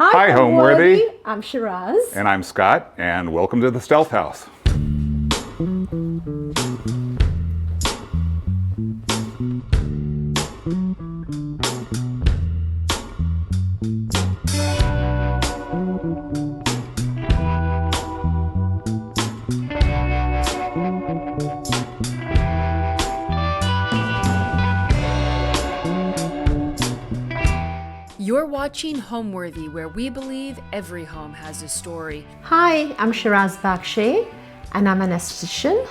Hi, Homeworthy. I'm Shiraz. And I'm Scott, and welcome to the Stealth House. You're watching Homeworthy, where we believe every home has a story. Hi, I'm Shiraz Bakshai, and I'm an esthetician.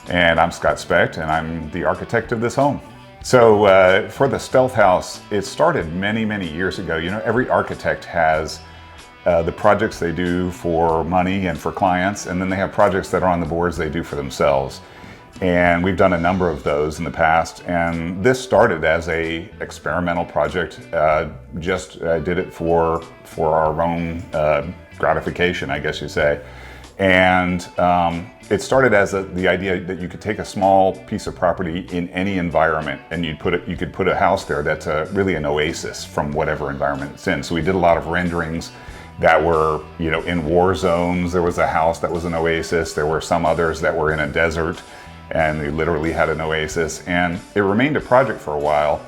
And I'm Scott Specht, and I'm the architect of this home. So for the Stealth House, it started many, many years ago. You know, every architect has the projects they do for money and for clients, and then they have projects that are on the boards they do for themselves. And we've done a number of those in the past, and this started as a experimental project. Just did it for our own gratification, I guess you say. And it started as the idea that you could take a small piece of property in any environment, and you could put a house there that's really an oasis from whatever environment it's in. So we did a lot of renderings that were, you know, in war zones. There was a house that was an oasis. There were some others that were in a desert, and they literally had an oasis, and it remained a project for a while.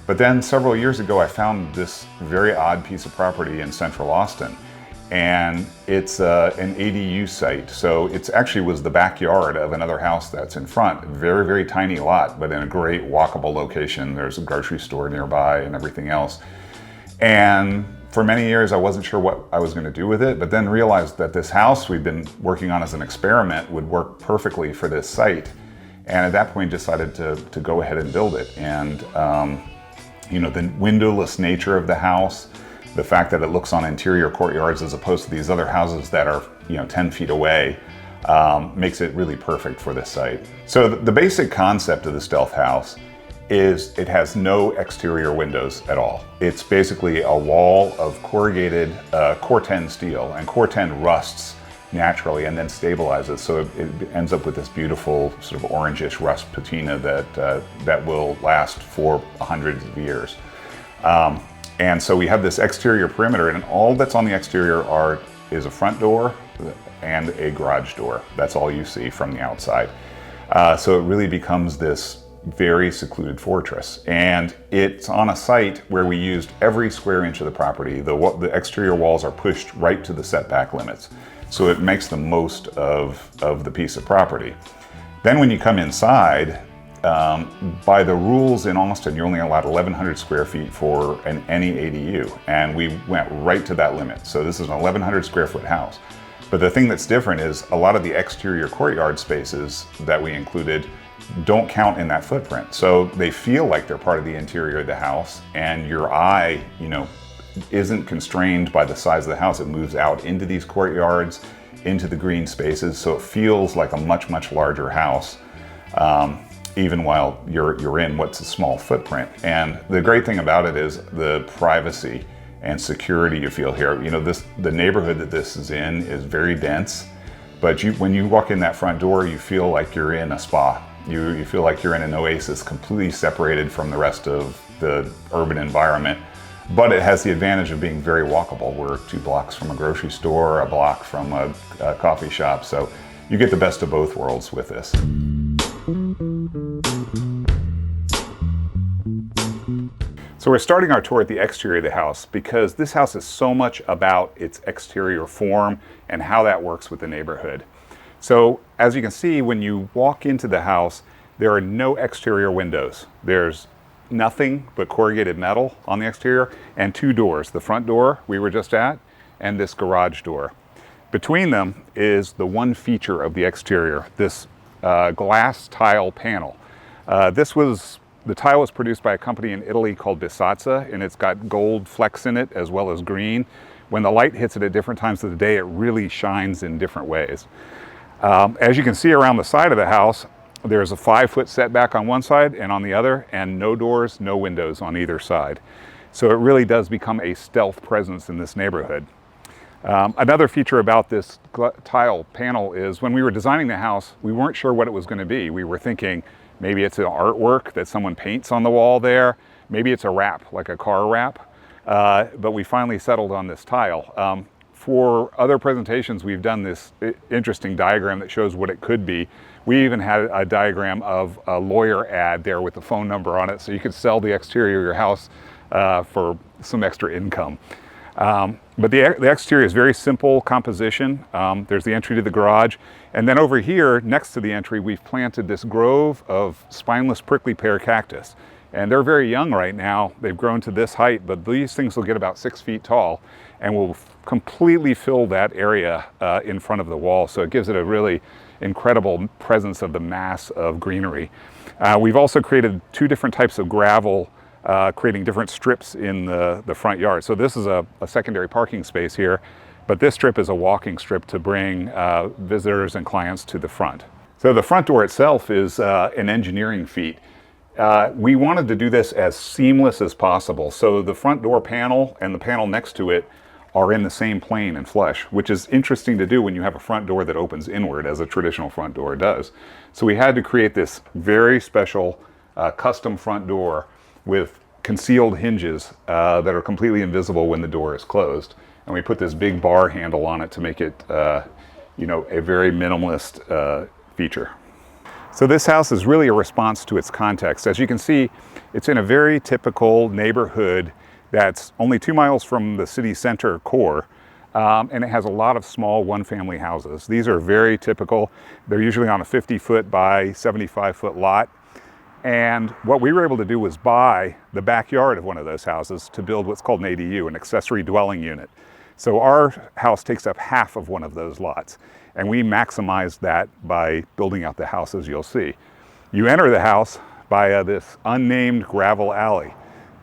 But then several years ago, I found this very odd piece of property in central Austin, and it's an ADU site. So it actually was the backyard of another house that's in front. Very, very tiny lot, but in a great walkable location. There's a grocery store nearby and everything else. And for many years, I wasn't sure what I was going to do with it, but then realized that this house we've been working on as an experiment would work perfectly for this site. And at that point, decided to go ahead and build it. And you know, the windowless nature of the house, the fact that it looks on interior courtyards as opposed to these other houses that are, you know, 10 feet away, makes it really perfect for this site. So the basic concept of the Stealth House is it has no exterior windows at all. It's basically a wall of corrugated Corten steel, and Corten rusts naturally and then stabilizes, so it ends up with this beautiful sort of orangish rust patina that will last for hundreds of years. And so we have this exterior perimeter, and all that's on the exterior is a front door and a garage door. That's all you see from the outside. So it really becomes this very secluded fortress, and it's on a site where we used every square inch of the property. The exterior walls are pushed right to the setback limits, so it makes the most of the piece of property. Then when you come inside, by the rules in Austin, you're only allowed 1,100 square feet for any ADU, and we went right to that limit. So this is an 1,100 square foot house. But the thing that's different is a lot of the exterior courtyard spaces that we included don't count in that footprint. So they feel like they're part of the interior of the house, and your eye, you know, isn't constrained by the size of the house. It moves out into these courtyards, into the green spaces, so it feels like a much, much larger house, even while you're in what's a small footprint. And the great thing about it is the privacy and security you feel here. You know, the neighborhood that this is in is very dense, but when you walk in that front door, you feel like you're in a spa. You feel like you're in an oasis, completely separated from the rest of the urban environment. But it has the advantage of being very walkable. We're 2 blocks from a grocery store, a block from a coffee shop, so you get the best of both worlds with this. So we're starting our tour at the exterior of the house because this house is so much about its exterior form and how that works with the neighborhood. So as you can see, when you walk into the house, there are no exterior windows. There's nothing but corrugated metal on the exterior, and 2 doors. The front door we were just at, and this garage door. Between them is the one feature of the exterior, this glass tile panel. The tile was produced by a company in Italy called Bisazza, and it's got gold flecks in it as well as green. When the light hits it at different times of the day, it really shines in different ways. As you can see around the side of the house, there's a 5-foot setback on one side and on the other, and no doors, no windows on either side. So it really does become a stealth presence in this neighborhood. Another feature about this tile panel is when we were designing the house, we weren't sure what it was going to be. We were thinking maybe it's an artwork that someone paints on the wall there. Maybe it's a wrap, like a car wrap. but we finally settled on this tile. For other presentations, we've done this interesting diagram that shows what it could be. We even had a diagram of a lawyer ad there with the phone number on it, so you could sell the exterior of your house for some extra income. But the exterior is very simple composition. There's the entry to the garage, and then over here next to the entry we've planted this grove of spineless prickly pear cactus, and they're very young right now. They've grown to this height, but these things will get about 6 feet tall and will completely fill that area in front of the wall, so it gives it a really incredible presence of the mass of greenery. We've also created 2 different types of gravel, creating different strips in the front yard. So this is a secondary parking space here, but this strip is a walking strip to bring visitors and clients to the front. So the front door itself is an engineering feat. We wanted to do this as seamless as possible. So the front door panel and the panel next to it are in the same plane and flush, which is interesting to do when you have a front door that opens inward as a traditional front door does. So we had to create this very special custom front door with concealed hinges that are completely invisible when the door is closed. And we put this big bar handle on it to make it, a very minimalist feature. So this house is really a response to its context. As you can see, it's in a very typical neighborhood that's only 2 miles from the city center core, and it has a lot of small one-family houses. These are very typical. They're usually on a 50-foot by 75-foot lot. And what we were able to do was buy the backyard of one of those houses to build what's called an ADU, an accessory dwelling unit. So our house takes up half of one of those lots, and we maximized that by building out the house, as you'll see. You enter the house by this unnamed gravel alley.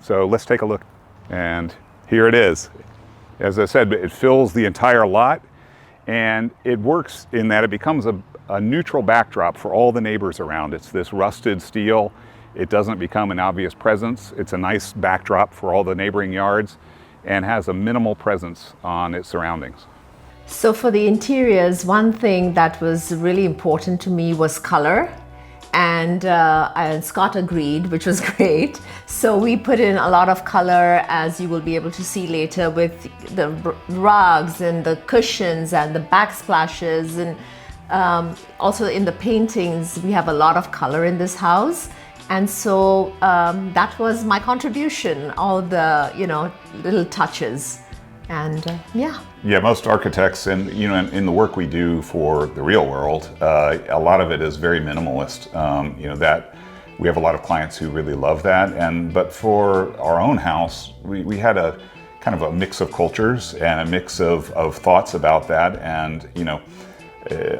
So let's take a look. And here it is. As I said, it fills the entire lot, and it works in that it becomes a neutral backdrop for all the neighbors around. It's this rusted steel. It doesn't become an obvious presence. It's a nice backdrop for all the neighboring yards and has a minimal presence on its surroundings. So for the interiors, one thing that was really important to me was color. And Scott agreed, which was great. So we put in a lot of color, as you will be able to see later, with the rugs and the cushions and the backsplashes, and also in the paintings we have a lot of color in this house. And so that was my contribution, all the little touches. And yeah, most architects, and in the work we do for the real world, a lot of it is very minimalist. That we have a lot of clients who really love that. But for our own house, we had a kind of a mix of cultures and a mix of thoughts about that. And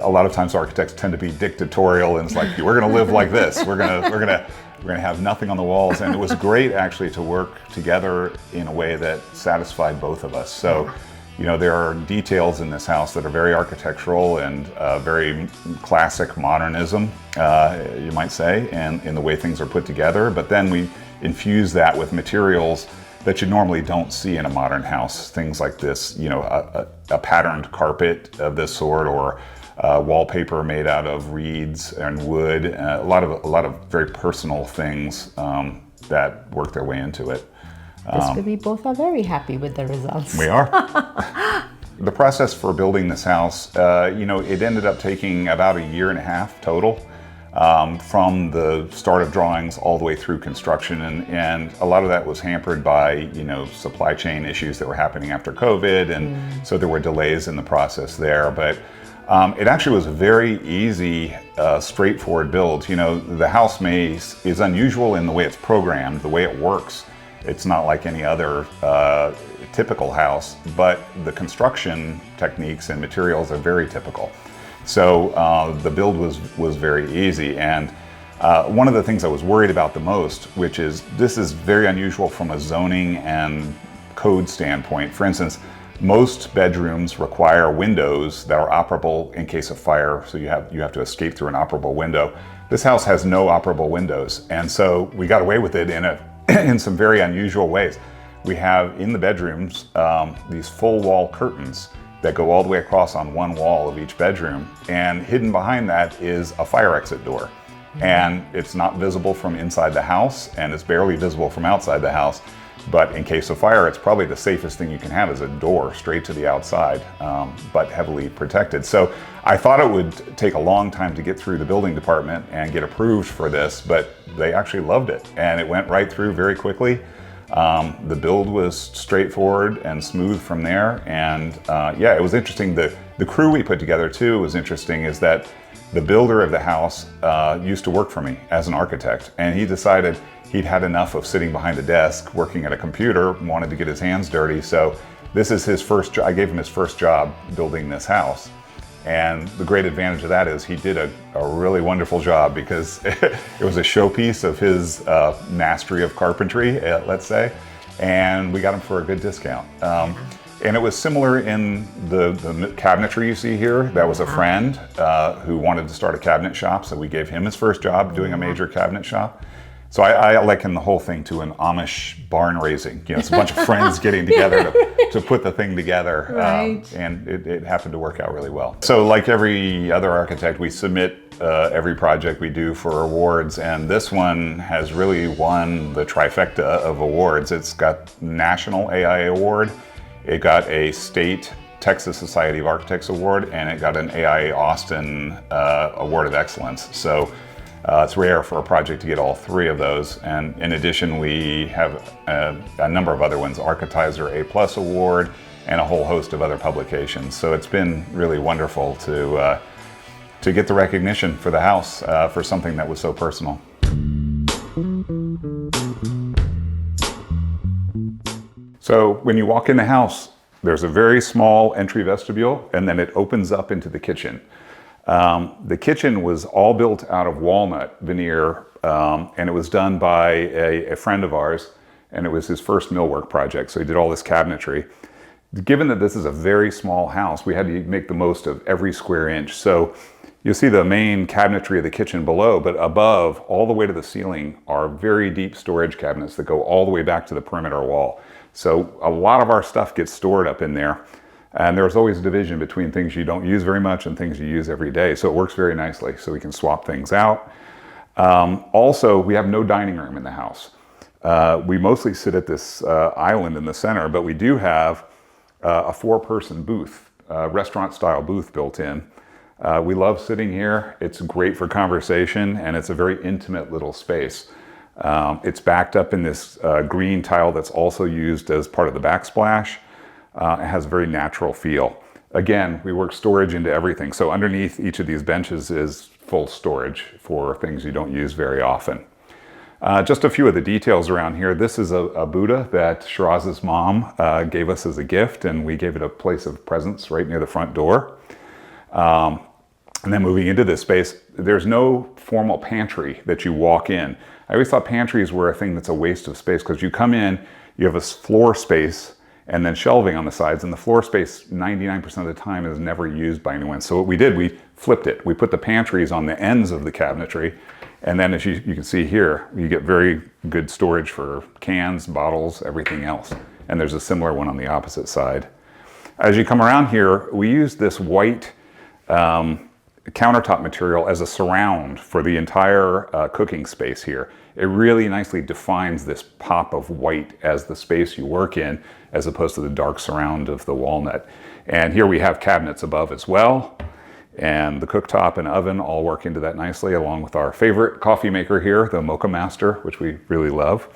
a lot of times architects tend to be dictatorial, and it's like, we're going to live like this. We're going to have nothing on the walls. And it was great actually to work together in a way that satisfied both of us. So, there are details in this house that are very architectural and very classic modernism, you might say, and in the way things are put together. But then we infuse that with materials that you normally don't see in a modern house. Things like this, a patterned carpet of this sort, or wallpaper made out of reeds and wood. A lot of very personal things that work their way into it. We both are very happy with the results. We are. The process for building this house, it ended up taking about 1.5 years total, from the start of drawings all the way through construction, and a lot of that was hampered by supply chain issues that were happening after COVID, and so there were delays in the process there. But it actually was a very easy, straightforward build. The house maze is unusual in the way it's programmed, the way it works. It's not like any other typical house, but the construction techniques and materials are very typical. So the build was very easy. And one of the things I was worried about the most, which is this is very unusual from a zoning and code standpoint. For instance, most bedrooms require windows that are operable in case of fire, so you have to escape through an operable window. This house has no operable windows, and so we got away with it in some very unusual ways. We have in the bedrooms these full wall curtains that go all the way across on one wall of each bedroom, and hidden behind that is a fire exit door. And it's not visible from inside the house, and it's barely visible from outside the house. But in case of fire, it's probably the safest thing you can have is a door straight to the outside, but heavily protected. So I thought it would take a long time to get through the building department and get approved for this, but they actually loved it. And it went right through very quickly. The build was straightforward and smooth from there. And yeah, it was interesting. The crew we put together too was interesting, is that the builder of the house used to work for me as an architect, and he decided he'd had enough of sitting behind a desk working at a computer, wanted to get his hands dirty. So this is his first job. I gave him his first job building this house. And the great advantage of that is he did a really wonderful job, because it was a showpiece of his mastery of carpentry, let's say, and we got him for a good discount. And it was similar in the cabinetry you see here. That was a friend who wanted to start a cabinet shop, so we gave him his first job doing a major cabinet shop. So I liken the whole thing to an Amish barn raising. You know, it's a bunch of friends getting together to put the thing together. Right. And it happened to work out really well. So like every other architect, we submit every project we do for awards. And this one has really won the trifecta of awards. It's got National AI Award. It got a state Texas Society of Architects Award, and it got an AIA Austin Award of Excellence. So it's rare for a project to get all three of those. And in addition, we have a number of other ones, Architizer A+ Award, and a whole host of other publications. So it's been really wonderful to get the recognition for the house for something that was so personal. So when you walk in the house, there's a very small entry vestibule, and then it opens up into the kitchen. The kitchen was all built out of walnut veneer, and it was done by a friend of ours, and it was his first millwork project, so he did all this cabinetry. Given that this is a very small house, we had to make the most of every square inch. So you'll see the main cabinetry of the kitchen below, but above, all the way to the ceiling, are very deep storage cabinets that go all the way back to the perimeter wall. So a lot of our stuff gets stored up in there. And there's always a division between things you don't use very much and things you use every day. So it works very nicely, so we can swap things out. Also, we have no dining room in the house. We mostly sit at this island in the center, but we do have a 4-person booth, restaurant-style booth built in. We love sitting here. It's great for conversation, and it's a very intimate little space. It's backed up in this green tile that's also used as part of the backsplash. It has a very natural feel. Again, we work storage into everything. So underneath each of these benches is full storage for things you don't use very often. Just a few of the details around here. This is a Buddha that Shiraz's mom gave us as a gift, and we gave it a place of presence right near the front door. And then moving into this space, there's no formal pantry that you walk in. I always thought pantries were a thing that's a waste of space, because you come in, you have a floor space, and then shelving on the sides, and the floor space 99% of the time is never used by anyone. So what we did, we flipped it. We put the pantries on the ends of the cabinetry, and then as you can see here, you get very good storage for cans, bottles, everything else. And there's a similar one on the opposite side. As you come around here, we use this white countertop material as a surround for the entire cooking space here. It really nicely defines this pop of white as the space you work in, as opposed to the dark surround of the walnut. And here we have cabinets above as well, and the cooktop and oven all work into that nicely, along with our favorite coffee maker here, the Mocha Master, which we really love.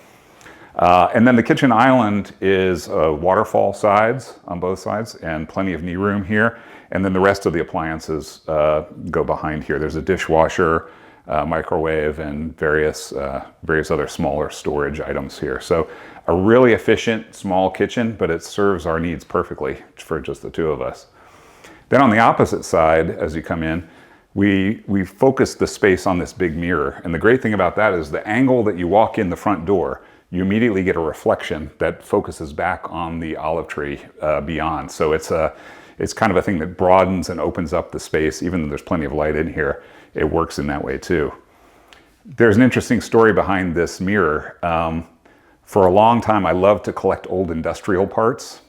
And then the kitchen island is waterfall sides on both sides, and plenty of knee room here. And then the rest of the appliances go behind here. There's a dishwasher, microwave, and various other smaller storage items here. So a really efficient small kitchen, but it serves our needs perfectly for just the two of us. Then on the opposite side, as you come in, we focus the space on this big mirror. And the great thing about that is the angle that you walk in the front door, you immediately get a reflection that focuses back on the olive tree beyond. So it's kind of a thing that broadens and opens up the space. Even though there's plenty of light in here, it works in that way too. There's an interesting story behind this mirror. For a long time, I loved to collect old industrial parts.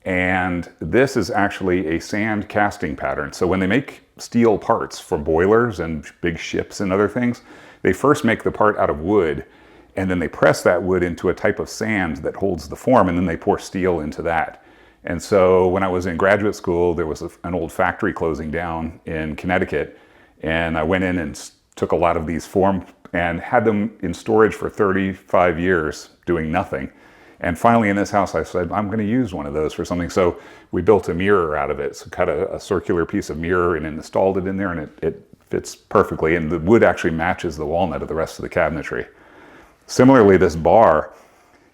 And this is actually a sand casting pattern. So when they make steel parts for boilers and big ships and other things, they first make the part out of wood. and then they press that wood into a type of sand that holds the form, and then they pour steel into that. And so when I was in graduate school, there was an old factory closing down in Connecticut, and I went in and took a lot of these forms and had them in storage for 35 years doing nothing. And finally in this house I said, I'm going to use one of those for something. So we built a mirror out of it. So cut a circular piece of mirror and installed it in there, and it fits perfectly. And the wood actually matches the walnut of the rest of the cabinetry. Similarly, this bar,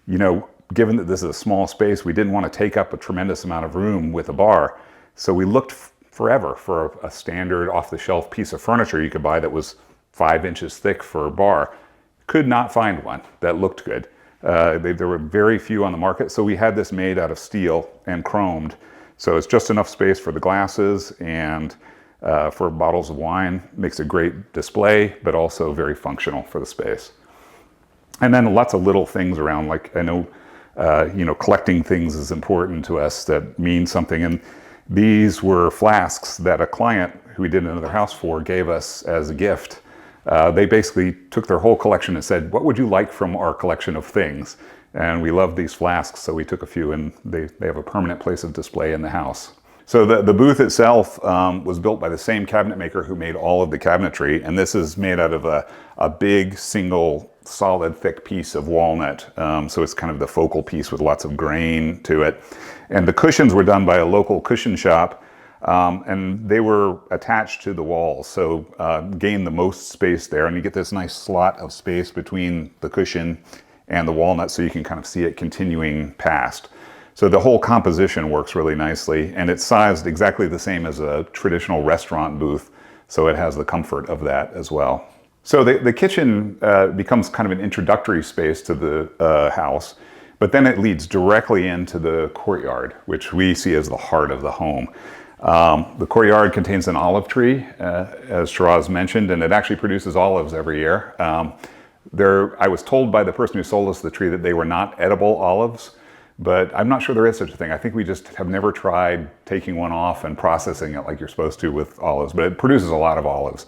you know, given that this is a small space, we didn't want to take up a tremendous amount of room with a bar. So we looked forever for a standard off-the-shelf piece of furniture you could buy that was 5 inches thick for a bar. Could not find one that looked good. There were very few on the market, so we had this made out of steel and chromed. So it's just enough space for the glasses and for bottles of wine. Makes a great display, but also very functional for the space. And then lots of little things around, like I know, you know, collecting things is important to us that mean something. And these were flasks that a client who we did another house for gave us as a gift. They basically took their whole collection and said, what would you like from our collection of things? And we loved these flasks, so we took a few, and they have a permanent place of display in the house. So the booth itself was built by the same cabinet maker who made all of the cabinetry, and this is made out of a big single solid thick piece of walnut. So it's kind of the focal piece with lots of grain to it. And the cushions were done by a local cushion shop, and they were attached to the walls, so gain the most space there, and you get this nice slot of space between the cushion and the walnut, so you can kind of see it continuing past. So the whole composition works really nicely, and it's sized exactly the same as a traditional restaurant booth, so it has the comfort of that as well. So the kitchen becomes kind of an introductory space to the house, but then it leads directly into the courtyard, which we see as the heart of the home. The courtyard contains an olive tree, as Shiraz mentioned, and it actually produces olives every year. I was told by the person who sold us the tree that they were not edible olives, but I'm not sure there is such a thing. I think we just have never tried taking one off and processing it like you're supposed to with olives, but it produces a lot of olives.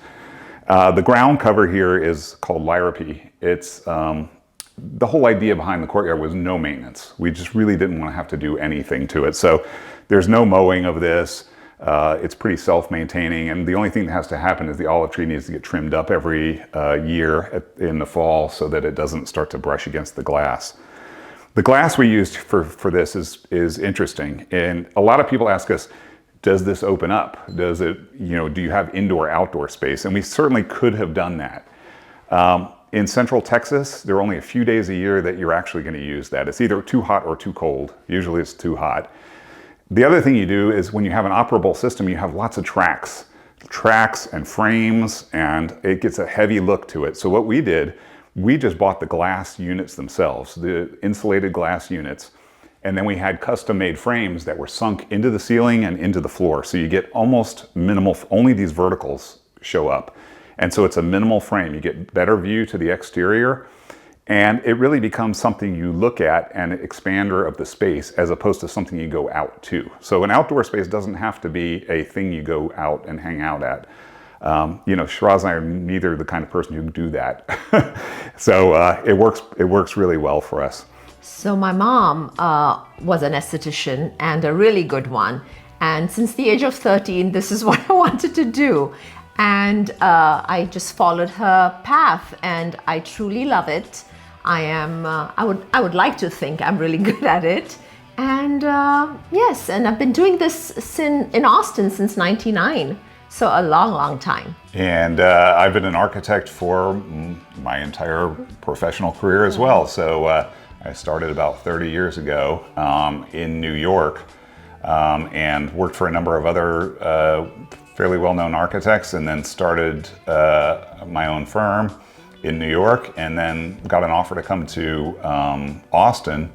The ground cover here is called lyrapy. It's the whole idea behind the courtyard was no maintenance. We just really didn't want to have to do anything to it. So there's no mowing of this. It's pretty self-maintaining, and the only thing that has to happen is the olive tree needs to get trimmed up every year in the fall so that it doesn't start to brush against the glass. The glass we used for this is interesting, and a lot of people ask us, does this open up? Does it, you know, do you have indoor-outdoor space? And we certainly could have done that. In Central Texas, there are only a few days a year that you're actually going to use that. It's either too hot or too cold. Usually it's too hot. The other thing you do is when you have an operable system, you have lots of tracks and frames, and it gets a heavy look to it. So what we did, we just bought the glass units themselves, the insulated glass units, and then we had custom-made frames that were sunk into the ceiling and into the floor. So you get almost minimal, only these verticals show up. And so it's a minimal frame. You get better view to the exterior, and it really becomes something you look at, an expander of the space, as opposed to something you go out to. So an outdoor space doesn't have to be a thing you go out and hang out at. You know, Shiraz and I are neither the kind of person who do that. So it works really well for us. So my mom was an esthetician, and a really good one. And since the age of 13, this is what I wanted to do. And I just followed her path, and I truly love it. I would like to think I'm really good at it. And yes, and I've been doing this in Austin since '99. So a long, long time. And I've been an architect for my entire professional career as well. So I started about 30 years ago in New York and worked for a number of other fairly well-known architects, and then started my own firm in New York, and then got an offer to come to Austin,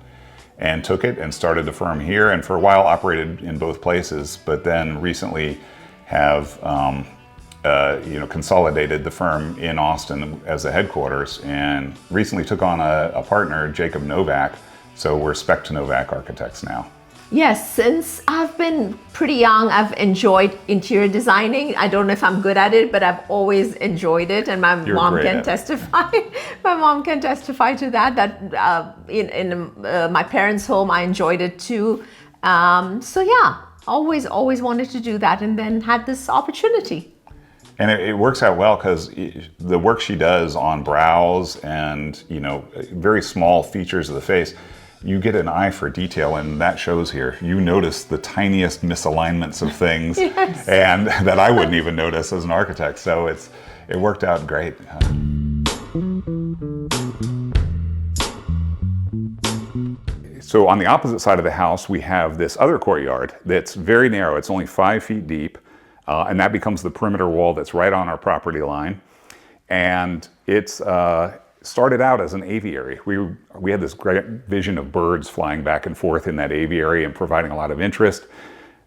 and took it and started the firm here, and for a while operated in both places, but then recently have consolidated the firm in Austin as the headquarters, and recently took on a partner, Jacob Novak, so we're Specht Novak Architects now. Yes, since I've been pretty young, I've enjoyed interior designing. I don't know if I'm good at it, but I've always enjoyed it, and my mom can testify. My mom can testify to that. In my parents' home, I enjoyed it too. So yeah, always wanted to do that, and then had this opportunity. And it works out well because the work she does on brows and, you know, very small features of the face, you get an eye for detail, and that shows here. You notice the tiniest misalignments of things, yes, and that I wouldn't even notice as an architect. So it worked out great. So on the opposite side of the house, we have this other courtyard that's very narrow. It's only 5 feet deep. And that becomes the perimeter wall that's right on our property line. And it's started out as an aviary. We had this great vision of birds flying back and forth in that aviary and providing a lot of interest.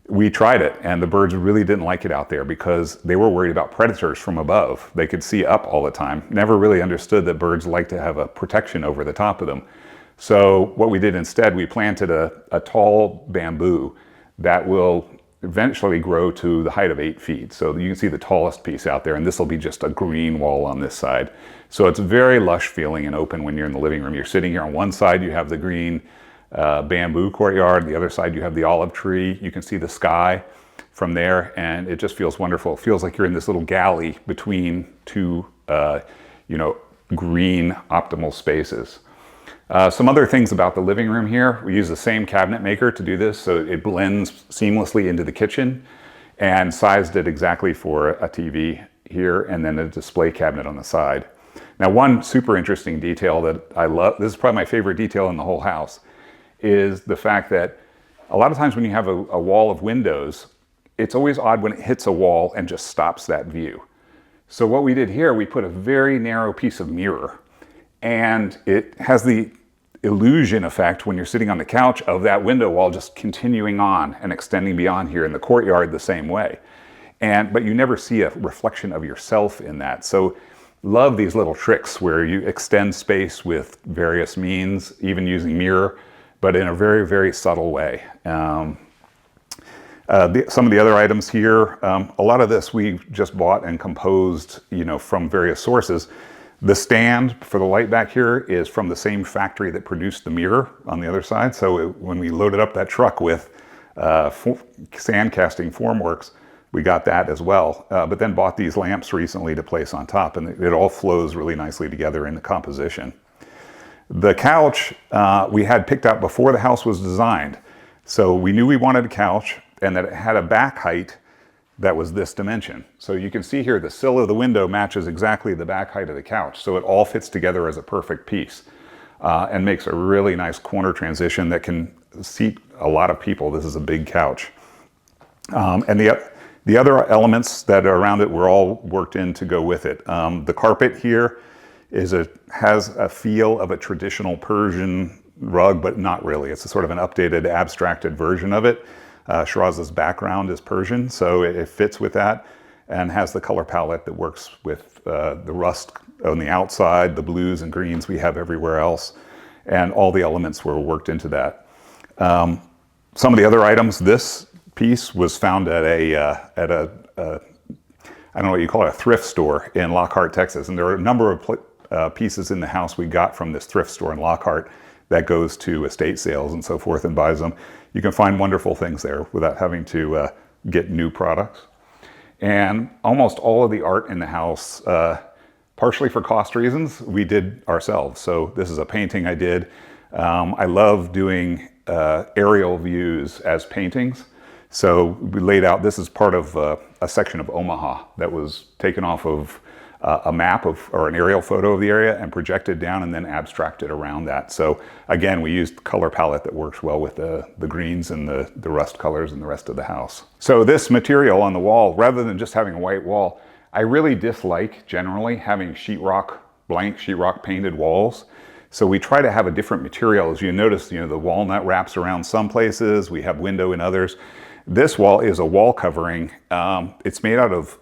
We tried it, and the birds really didn't like it out there because they were worried about predators from above. They could see up all the time. Never really understood that birds like to have a protection over the top of them. So what we did instead, we planted a tall bamboo that will eventually grow to the height of 8 feet. So you can see the tallest piece out there, and this will be just a green wall on this side. So it's very lush feeling and open when you're in the living room. You're sitting here on one side, you have the green bamboo courtyard. The other side, you have the olive tree. You can see the sky from there, and it just feels wonderful. It feels like you're in this little galley between two, green optimal spaces. Some other things about the living room here, we use the same cabinet maker to do this, so it blends seamlessly into the kitchen, and sized it exactly for a TV here and then a display cabinet on the side. Now, one super interesting detail that I love, this is probably my favorite detail in the whole house, is the fact that a lot of times when you have a wall of windows, it's always odd when it hits a wall and just stops that view. So what we did here, we put a very narrow piece of mirror, and it has the illusion effect when you're sitting on the couch of that window wall just continuing on and extending beyond here, in the courtyard the same way. But you never see a reflection of yourself in that. So love these little tricks where you extend space with various means, even using mirror, but in a very, very subtle way. Some of the other items here, a lot of this we just bought and composed, from various sources. The stand for the light back here is from the same factory that produced the mirror on the other side. So when we loaded up that truck with sand casting formworks, we got that as well. But then bought these lamps recently to place on top, and it all flows really nicely together in the composition. The couch we had picked out before the house was designed. So we knew we wanted a couch and that it had a back height that was this dimension. So you can see here the sill of the window matches exactly the back height of the couch. So it all fits together as a perfect piece and makes a really nice corner transition that can seat a lot of people. This is a big couch. And the other elements that are around it were all worked in to go with it. The carpet here has a feel of a traditional Persian rug, but not really. It's a sort of an updated, abstracted version of it. Shiraz's background is Persian, so it fits with that and has the color palette that works with the rust on the outside, the blues and greens we have everywhere else, and all the elements were worked into that. Some of the other items, this piece was found at I don't know what you call it, a thrift store in Lockhart, Texas, and there are a number of pieces in the house we got from this thrift store in Lockhart that goes to estate sales and so forth and buys them. You can find wonderful things there without having to get new products. And almost all of the art in the house, partially for cost reasons, we did ourselves. So this is a painting I did. I love doing aerial views as paintings. So we laid out, this is part of a section of Omaha that was taken off of a map or an aerial photo of the area and projected down and then abstracted around that. So again, we used color palette that works well with the greens and the rust colors and the rest of the house. So this material on the wall, rather than just having a white wall, I really dislike generally having sheetrock, blank sheetrock painted walls. So we try to have a different material. As you notice, the walnut wraps around some places, we have window in others. This wall is a wall covering. It's made out of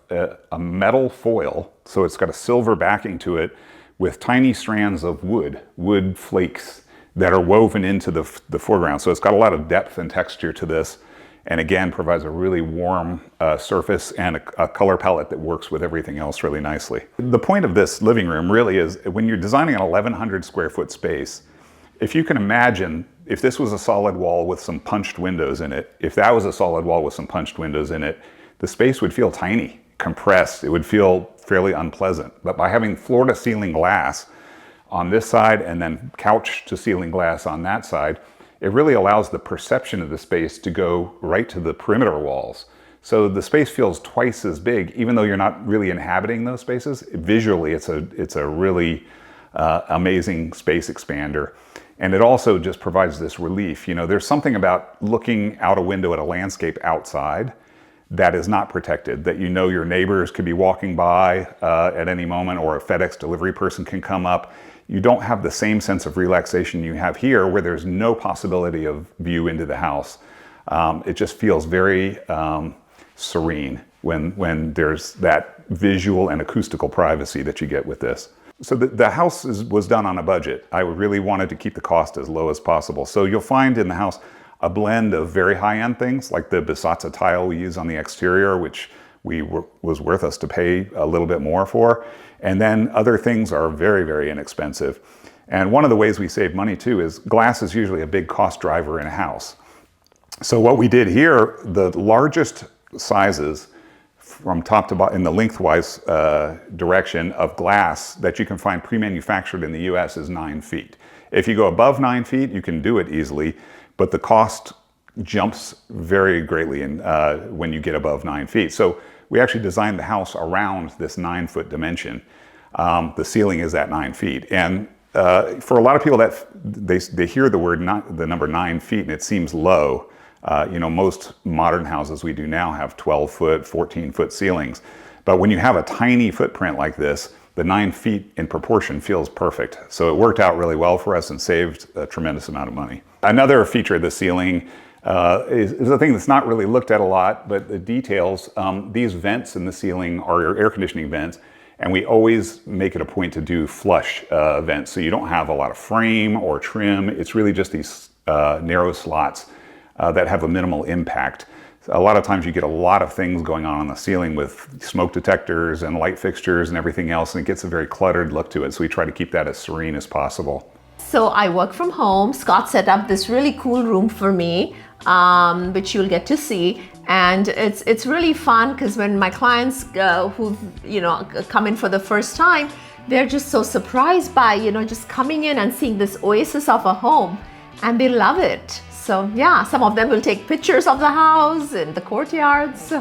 a metal foil, so it's got a silver backing to it with tiny strands of wood flakes that are woven into the foreground. So it's got a lot of depth and texture to this, and again provides a really warm surface and a color palette that works with everything else really nicely. The point of this living room really is when you're designing an 1,100 square foot space, if you can imagine if this was a solid wall with some punched windows in it, if that was a solid wall with some punched windows in it, the space would feel tiny, compressed. It would feel fairly unpleasant. But by having floor to ceiling glass on this side and then couch to ceiling glass on that side, it really allows the perception of the space to go right to the perimeter walls. So the space feels twice as big, even though you're not really inhabiting those spaces. Visually, it's a really amazing space expander. And it also just provides this relief. You know, there's something about looking out a window at a landscape outside that is not protected, that you know your neighbors could be walking by at any moment, or a FedEx delivery person can come up. You don't have the same sense of relaxation you have here, where there's no possibility of view into the house. It just feels very serene when there's that visual and acoustical privacy that you get with this. So the house was done on a budget. I really wanted to keep the cost as low as possible. So you'll find in the house a blend of very high-end things, like the Bisazza tile we use on the exterior, which was worth us to pay a little bit more for. And then other things are very, very inexpensive. And one of the ways we save money too is glass is usually a big cost driver in a house. So what we did here, the largest sizes from top to bottom in the lengthwise direction of glass that you can find pre-manufactured in the US is 9 feet. If you go above 9 feet, you can do it easily, but the cost jumps very greatly when you get above 9 feet. So we actually designed the house around this 9 foot dimension. The ceiling is at 9 feet. And for a lot of people, that they hear the number 9 feet and it seems low. You know, most modern houses we do now have 12 foot, 14 foot ceilings. But when you have a tiny footprint like this, the 9 feet in proportion feels perfect. So it worked out really well for us and saved a tremendous amount of money. Another feature of the ceiling is a thing that's not really looked at a lot, but the details. These vents in the ceiling are your air conditioning vents, and we always make it a point to do flush vents. So you don't have a lot of frame or trim. It's really just these narrow slots that have a minimal impact. A lot of times you get a lot of things going on the ceiling with smoke detectors and light fixtures and everything else, and it gets a very cluttered look to it. So we try to keep that as serene as possible. So I work from home. Scott set up this really cool room for me, which you'll get to see. And it's really fun because when my clients who come in for the first time, they're just so surprised by just coming in and seeing this oasis of a home, and they love it. So yeah, some of them will take pictures of the house and the courtyards.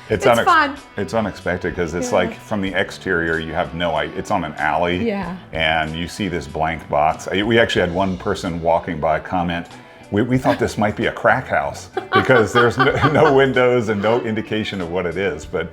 It's fun. It's unexpected because it's like from the exterior, you have no idea. It's on an alley, and you see this blank box. We actually had one person walking by comment, we thought this might be a crack house because there's no windows and no indication of what it is. But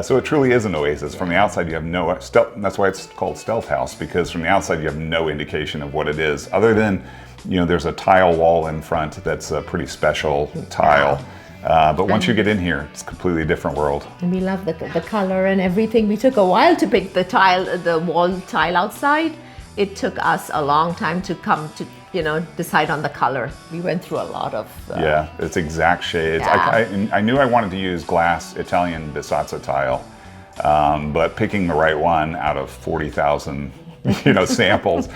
so it truly is an oasis. From the outside, you have no that's why it's called Stealth House, because from the outside, you have no indication of what it is, other than there's a tile wall in front that's a pretty special tile. But once you get in here, it's a completely different world. And we love the color and everything. We took a while to pick the wall tile outside. It took us a long time to come to decide on the color. We went through a lot of it's exact shades. I knew I wanted to use glass Italian Bisazza tile, but picking the right one out of 40,000 samples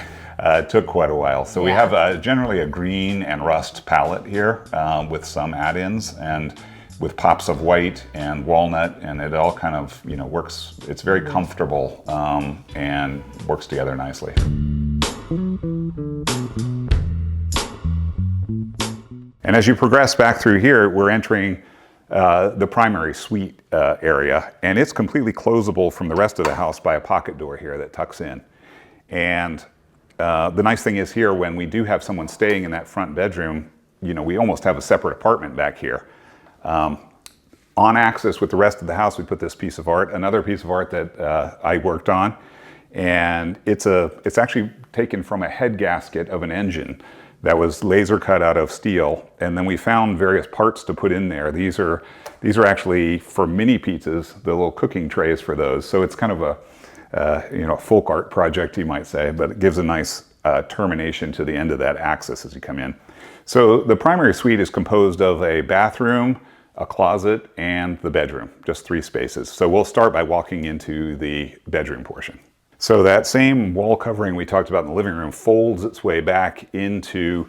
took quite a while. So we have generally a green and rust palette here with some add-ins and with pops of white and walnut, and it all kind of works. It's very comfortable and works together nicely. And as you progress back through here, we're entering the primary suite area, and it's completely closable from the rest of the house by a pocket door here that tucks in. And the nice thing is here, when we do have someone staying in that front bedroom, we almost have a separate apartment back here. On axis with the rest of the house, we put this piece of art, another piece of art that I worked on, and it's actually taken from a head gasket of an engine that was laser cut out of steel, and then we found various parts to put in there. These are actually for mini pizzas, the little cooking trays for those. So it's kind of a folk art project, you might say, but it gives a nice termination to the end of that axis as you come in. So the primary suite is composed of a bathroom, a closet, and the bedroom, just 3 spaces. So we'll start by walking into the bedroom portion. So that same wall covering we talked about in the living room folds its way back into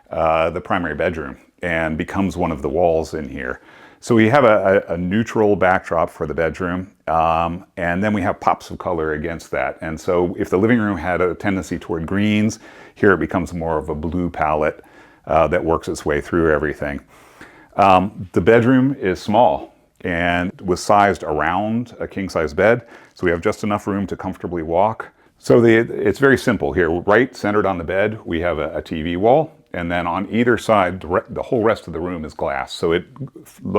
the primary bedroom and becomes one of the walls in here. So we have a neutral backdrop for the bedroom, and then we have pops of color against that. And so if the living room had a tendency toward greens, here it becomes more of a blue palette that works its way through everything. The bedroom is small and was sized around a king-size bed, so we have just enough room to comfortably walk. So it's very simple here. Right centered on the bed, we have a TV wall, and then on either side, the whole rest of the room is glass. So it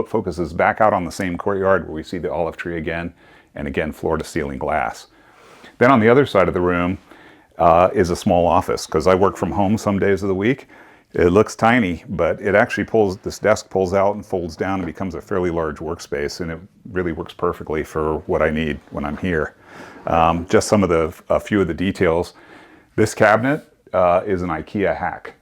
focuses back out on the same courtyard where we see the olive tree again, and again, floor-to-ceiling glass. Then on the other side of the room is a small office, because I work from home some days of the week. It looks tiny, but it actually this desk pulls out and folds down and becomes a fairly large workspace, and it really works perfectly for what I need when I'm here. Just a few of the details. This cabinet is an IKEA hack.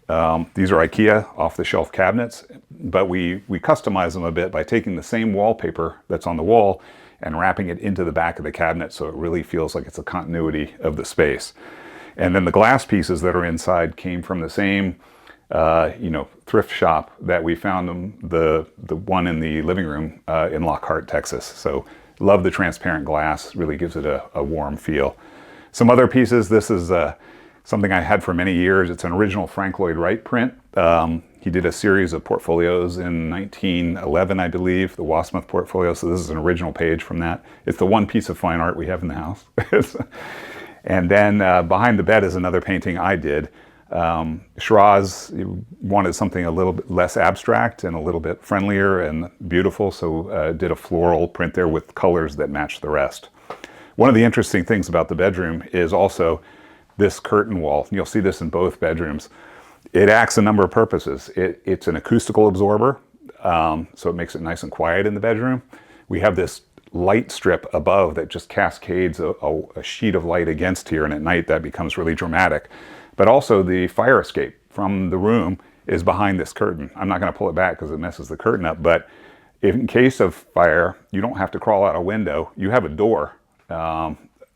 These are IKEA off-the-shelf cabinets, but we customize them a bit by taking the same wallpaper that's on the wall and wrapping it into the back of the cabinet so it really feels like it's a continuity of the space. And then the glass pieces that are inside came from the same thrift shop that we found the one in the living room in Lockhart, Texas. So love the transparent glass, really gives it a warm feel. Some other pieces, this is something I had for many years. It's an original Frank Lloyd Wright print. He did a series of portfolios in 1911, I believe, the Wasmuth portfolio. So this is an original page from that. It's the one piece of fine art we have in the house. And then behind the bed is another painting I did. Shiraz wanted something a little bit less abstract and a little bit friendlier and beautiful, so did a floral print there with colors that match the rest. One of the interesting things about the bedroom is also this curtain wall. You'll see this in both bedrooms. It acts a number of purposes. It's an acoustical absorber, so it makes it nice and quiet in the bedroom. We have this light strip above that just cascades a sheet of light against here, and at night that becomes really dramatic. But also the fire escape from the room is behind this curtain. I'm not going to pull it back because it messes the curtain up, but in case of fire, you don't have to crawl out a window. You have a door,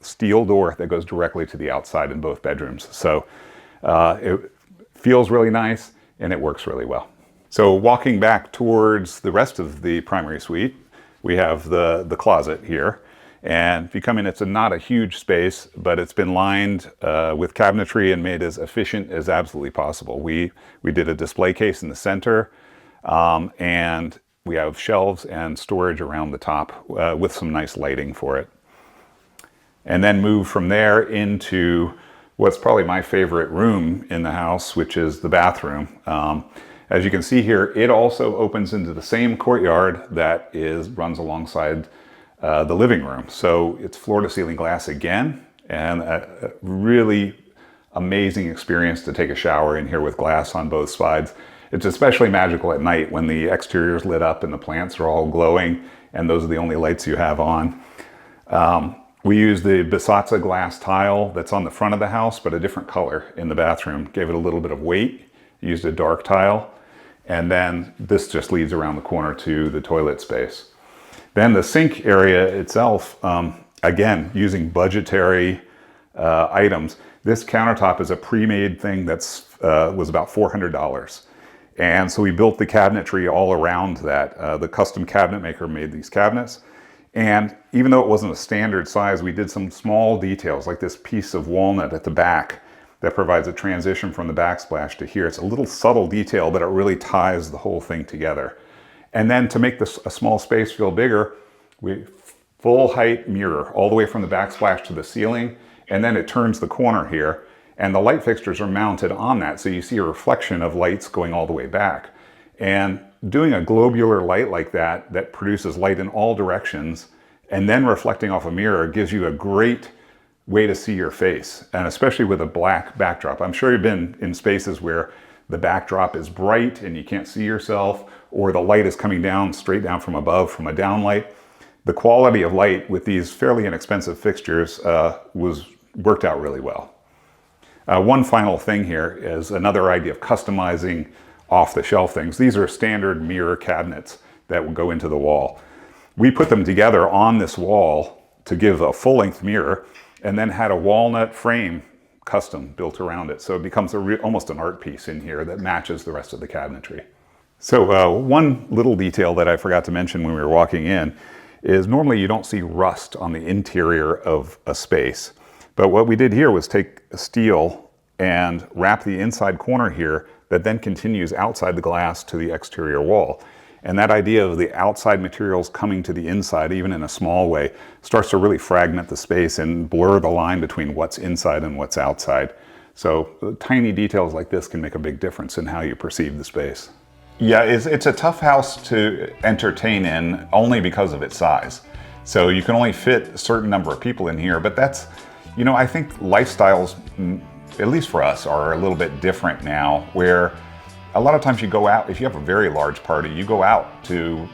steel door that goes directly to the outside in both bedrooms. So it feels really nice and it works really well. So walking back towards the rest of the primary suite, we have the closet here. And if you come in, it's not a huge space, but it's been lined with cabinetry and made as efficient as absolutely possible. We did a display case in the center, and we have shelves and storage around the top with some nice lighting for it. And then move from there into what's probably my favorite room in the house, which is the bathroom. As you can see here, it also opens into the same courtyard that runs alongside the living room. So it's floor-to-ceiling glass again, and a really amazing experience to take a shower in here with glass on both sides. It's especially magical at night when the exterior is lit up and the plants are all glowing, and those are the only lights you have on. We used the Bisazza glass tile that's on the front of the house, but a different color in the bathroom. Gave it a little bit of weight, used a dark tile, and then this just leads around the corner to the toilet space. Then the sink area itself, again, using budgetary items. This countertop is a pre-made thing that's was about $400. And so we built the cabinetry all around that. The custom cabinet maker made these cabinets. And even though it wasn't a standard size, we did some small details, like this piece of walnut at the back that provides a transition from the backsplash to here. It's a little subtle detail, but it really ties the whole thing together. And then to make this a small space feel bigger, we full height mirror all the way from the backsplash to the ceiling, and then it turns the corner here, and the light fixtures are mounted on that, so you see a reflection of lights going all the way back. And doing a globular light like that, that produces light in all directions, and then reflecting off a mirror gives you a great way to see your face, and especially with a black backdrop. I'm sure you've been in spaces where the backdrop is bright and you can't see yourself, or the light is coming down straight down from above from a downlight. The quality of light with these fairly inexpensive fixtures worked out really well. One final thing here is another idea of customizing off-the-shelf things. These are standard mirror cabinets that will go into the wall. We put them together on this wall to give a full-length mirror, and then had a walnut frame custom built around it. So it becomes almost an art piece in here that matches the rest of the cabinetry. So one little detail that I forgot to mention when we were walking in is normally you don't see rust on the interior of a space. But what we did here was take a steel and wrap the inside corner here that then continues outside the glass to the exterior wall. And that idea of the outside materials coming to the inside, even in a small way, starts to really fragment the space and blur the line between what's inside and what's outside. So tiny details like this can make a big difference in how you perceive the space. Yeah, it's a tough house to entertain in only because of its size. So you can only fit a certain number of people in here, but that's, you know, I think lifestyles, at least for us, are a little bit different now, where a lot of times you go out, if you have a very large party, you go out to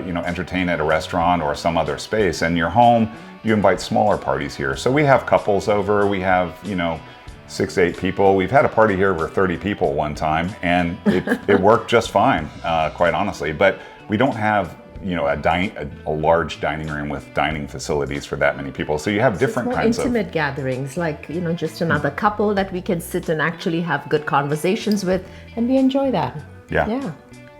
you know, entertain at a restaurant or some other space, and you're home, you invite smaller parties here. So we have couples over, we have, you know, 6 to 8 people. We've had a party here where 30 people one time, and it worked just fine, quite honestly. But we don't have, you know, a large dining room with dining facilities for that many people. So you have different kinds of intimate gatherings, like, you know, just another couple that we can sit and actually have good conversations with, and we enjoy that. Yeah.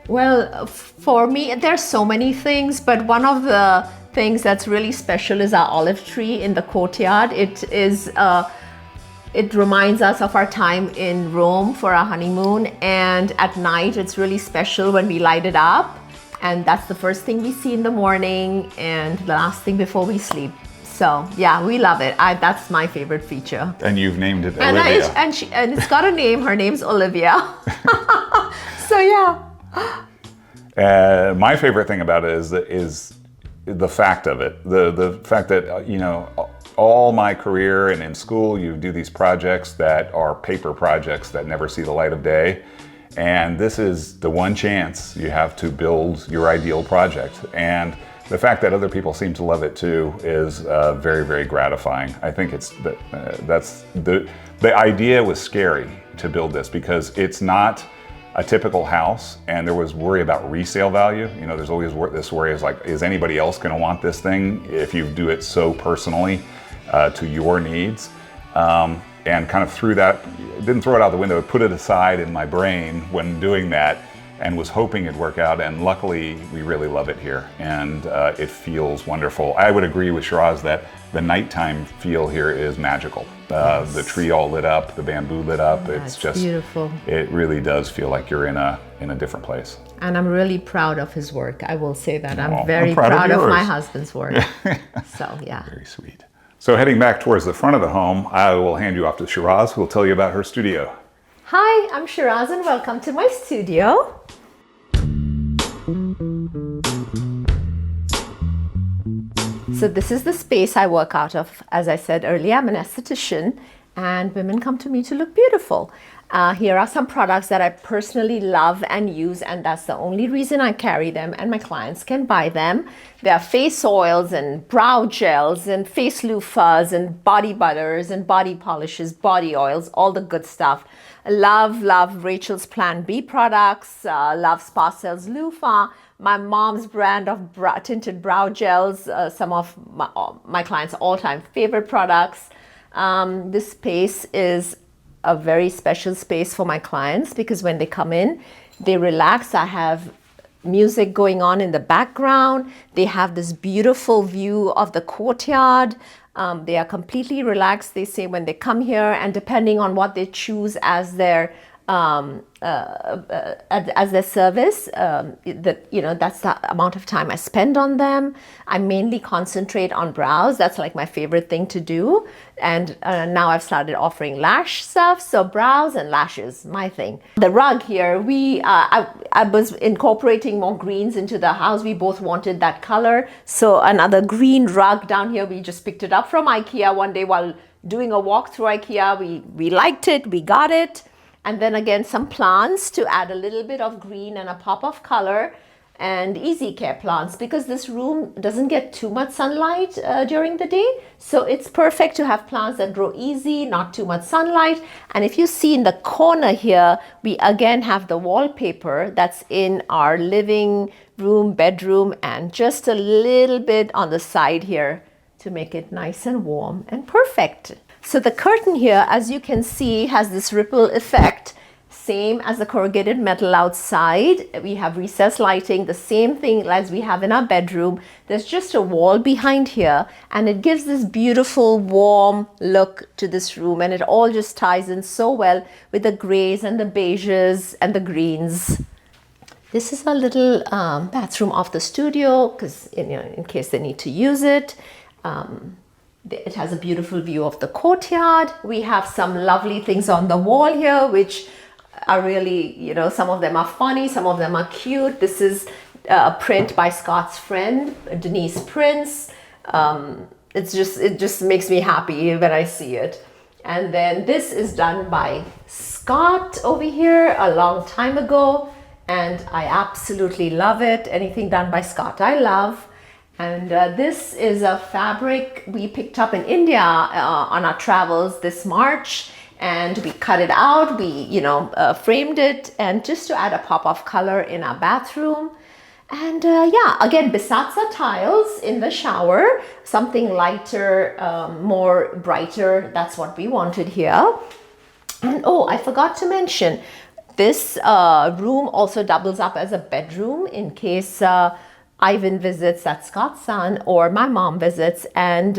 Well, for me, there's so many things, but one of the things that's really special is our olive tree in the courtyard. It reminds us of our time in Rome for our honeymoon, and at night it's really special when we light it up, and that's the first thing we see in the morning and the last thing before we sleep. So yeah, we love it. That's my favorite feature. And you've named it Olivia. And it's got a name. Her name's Olivia. So yeah. My favorite thing about it is the fact of it. The fact that, you know, all my career and in school, you do these projects that are paper projects that never see the light of day. And this is the one chance you have to build your ideal project. And the fact that other people seem to love it too is very, very gratifying. I think that's the idea was scary to build this because it's not a typical house, and there was worry about resale value. You know, there's always this worry is like, is anybody else going to want this thing if you do it so personally to your needs? And kind of didn't throw it out the window, put it aside in my brain when doing that, and was hoping it'd work out. And luckily, we really love it here, and it feels wonderful. I would agree with Shiraz that the nighttime feel here is magical. Yes. The tree all lit up, the bamboo lit up. It's just beautiful. It really does feel like you're in a different place. And I'm really proud of his work. I will say that. I'm very proud of my husband's work. So yeah. Very sweet. So heading back towards the front of the home, I will hand you off to Shiraz, who will tell you about her studio. Hi, I'm Shiraz and welcome to my studio. So this is the space I work out of. As I said earlier, I'm an esthetician, and women come to me to look beautiful. Here are some products that I personally love and use, and that's the only reason I carry them, and my clients can buy them. There are face oils and brow gels and face loofahs and body butters and body polishes, body oils, all the good stuff. I love Rachel's Plan B products, love Spa Cells loofah, my mom's brand of tinted brow gels, some of my clients' all-time favorite products. This space is a very special space for my clients because when they come in, they relax. I have music going on in the background. They have this beautiful view of the courtyard. They are completely relaxed, they say, when they come here, and depending on what they choose as their service, that's the amount of time I spend on them. I mainly concentrate on brows. That's like my favorite thing to do. And now I've started offering lash stuff. So brows and lashes, my thing. The rug here, I was incorporating more greens into the house. We both wanted that color. So another green rug down here, we just picked it up from IKEA one day while doing a walk through IKEA. We liked it, we got it. And then again, some plants to add a little bit of green and a pop of color. and easy care plants, because this room doesn't get too much sunlight during the day. So it's perfect to have plants that grow easy, not too much sunlight. And if you see in the corner here, we again have the wallpaper that's in our living room, bedroom, and just a little bit on the side here to make it nice and warm and perfect. So the curtain here, as you can see, has this ripple effect. Same as the corrugated metal outside. We have recessed lighting, the same thing as we have in our bedroom. There's just a wall behind here, and it gives this beautiful warm look to this room, and it all just ties in so well with the grays and the beiges and the greens. This is a little bathroom off the studio, because in case they need to use it. It has a beautiful view of the courtyard. We have some lovely things on the wall here, which are really, some of them are funny, some of them are cute. This is a print by Scott's friend, Denise Prince. It just makes me happy when I see it. And then this is done by Scott over here a long time ago, and I absolutely love it. Anything done by Scott, I love. And this is a fabric we picked up in India on our travels this March. And we cut it out, we framed it, and just to add a pop of color in our bathroom. And again, Bisatsa tiles in the shower, something lighter, more brighter. That's what we wanted here. And I forgot to mention, this room also doubles up as a bedroom in case Ivan visits, that's Scott's son, or my mom visits, and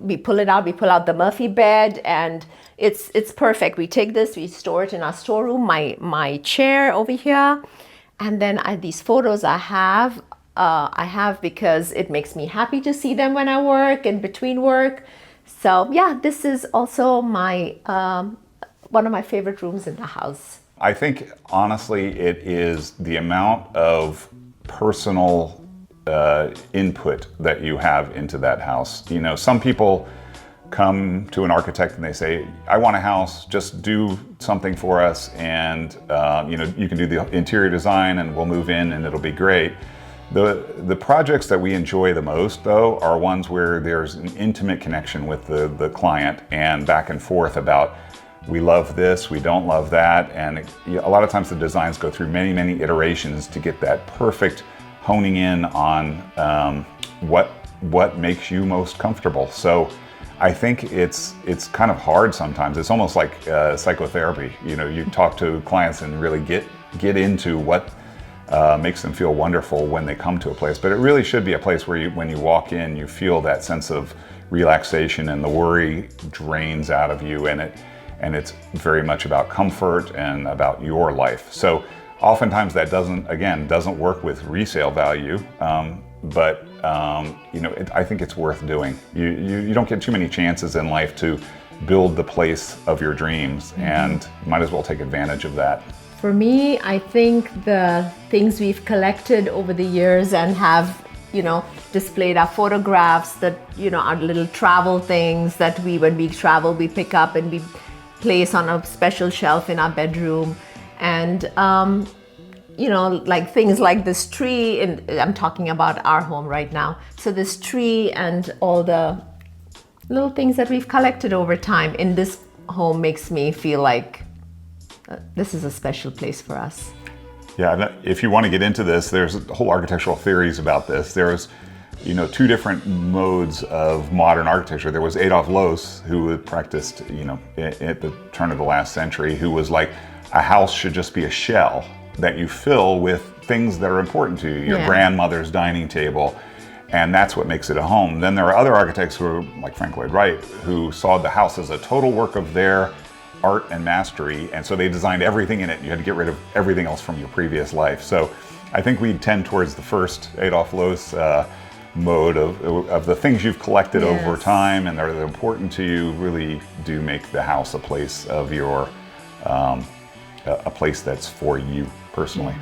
we pull it out. We pull out the Murphy bed, and it's perfect. We take this, we store it in our storeroom, my chair over here, and then these photos I have because it makes me happy to see them when I work and between work. So yeah, this is also my one of my favorite rooms in the house. I think honestly, it is the amount of personal input that you have into that house. Some people come to an architect and they say, I want a house, just do something for us, and you can do the interior design and we'll move in and it'll be great. The projects that we enjoy the most, though, are ones where there's an intimate connection with the client and back and forth about, we love this, we don't love that, and a lot of times the designs go through many, many iterations to get that perfect honing in on what makes you most comfortable. So I think it's kind of hard sometimes. It's almost like psychotherapy. You talk to clients and really get into what makes them feel wonderful when they come to a place. But it really should be a place where when you walk in, you feel that sense of relaxation and the worry drains out of you, and it's very much about comfort and about your life. So oftentimes that doesn't work with resale value, but I think it's worth doing. You don't get too many chances in life to build the place of your dreams, and you might as well take advantage of that. For me, I think the things we've collected over the years and have, displayed our photographs, that, our little travel things that when we travel, we pick up and we place on a special shelf in our bedroom. And, like things like this tree, and I'm talking about our home right now. So this tree and all the little things that we've collected over time in this home makes me feel like this is a special place for us. Yeah, if you want to get into this, there's whole architectural theories about this. There's, two different modes of modern architecture. There was Adolf Loos, who practiced, at the turn of the last century, who was like, a house should just be a shell that you fill with things that are important to you, your grandmother's dining table, and that's what makes it a home. Then there are other architects who are, like Frank Lloyd Wright, who saw the house as a total work of their art and mastery, and so they designed everything in it. You had to get rid of everything else from your previous life. So I think we tend towards the first Adolf Loos mode of the things you've collected over time and that are important to you really do make the house a place of your, a place that's for you personally.